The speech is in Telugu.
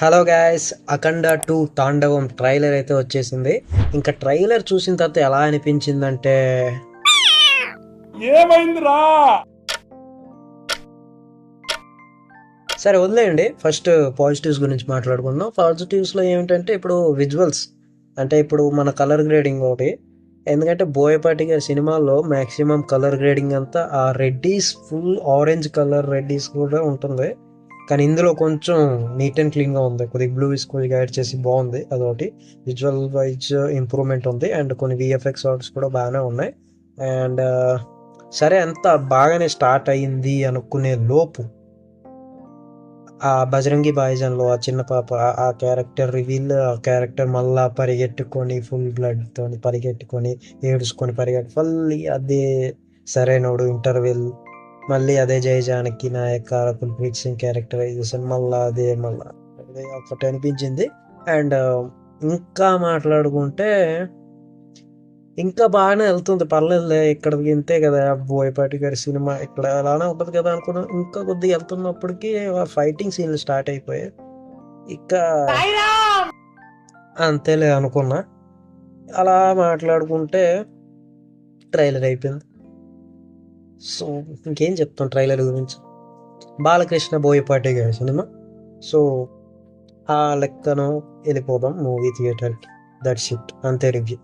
హలో గాయస్, అఖండ 2 తాండవం ట్రైలర్ అయితే వచ్చేసింది. ఇంకా ట్రైలర్ చూసిన తర్వాత ఎలా అనిపించిందంటే ఏమైందిరా? సరే వదిలేయండి. ఫస్ట్ పాజిటివ్స్ గురించి మాట్లాడుకుందాం. పాజిటివ్స్లో ఏమిటంటే ఇప్పుడు విజువల్స్, అంటే ఇప్పుడు మన కలర్ గ్రేడింగ్ ఒకటి. ఎందుకంటే బోయపాటి గారి సినిమాల్లో మ్యాక్సిమం కలర్ గ్రేడింగ్ అంతా ఆ reddish, full orange colour reddish కూడా ఉంటుంది. కానీ ఇందులో కొంచెం నీట్ అండ్ క్లీన్గా ఉంది. కొద్దిగా బ్లూ కొద్దిగా యాడ్ చేసి బాగుంది. అదొకటి విజువల్ వైజ్ ఇంప్రూవ్మెంట్ ఉంది. అండ్ కొన్ని విఎఫ్ఎక్స్ ఆర్ట్స్ కూడా బాగానే ఉన్నాయి. అండ్ సరే, అంత బాగానే స్టార్ట్ అయ్యింది అనుకునే లోపు ఆ బజరంగి భాయిజాన్లో ఆ చిన్న పాప ఆ క్యారెక్టర్ రివీల్, ఆ క్యారెక్టర్ మళ్ళా పరిగెట్టుకొని ఫుల్ బ్లడ్తో పరిగెట్టుకొని ఏడుచుకొని మళ్ళీ అదే సరైనోడు ఇంటర్వెల్, మళ్ళీ అదే జయ జానకి నాయక కుల్ప్రీత్ సింగ్ క్యారెక్టరైజేషన్, మళ్ళీ అదే ఒకటి అనిపించింది. అండ్ ఇంకా మాట్లాడుకుంటే ఇంకా బాగానే వెళ్తుంది, పర్లేదులే, ఇక్కడ ఇంతే కదా బోయపాటి గారి సినిమా, ఇక్కడ అలానే ఉంటుంది కదా అనుకున్నాం. ఇంకా కొద్దిగా వెళ్తున్నప్పటికీ ఫైటింగ్ సీన్లు స్టార్ట్ అయిపోయాయి. ఇక అంతేలే అనుకున్నా. అలా మాట్లాడుకుంటే ట్రైలర్ అయిపోయింది. సో ఇంకేం చెప్తాం ట్రైలర్ గురించి. బాలకృష్ణ బోయపాటి గారి సినిమా. సో ఆ లెక్కను వెళ్ళిపోదాం మూవీ థియేటర్కి. దట్స్ ఇట్, అంతే రివ్యూ.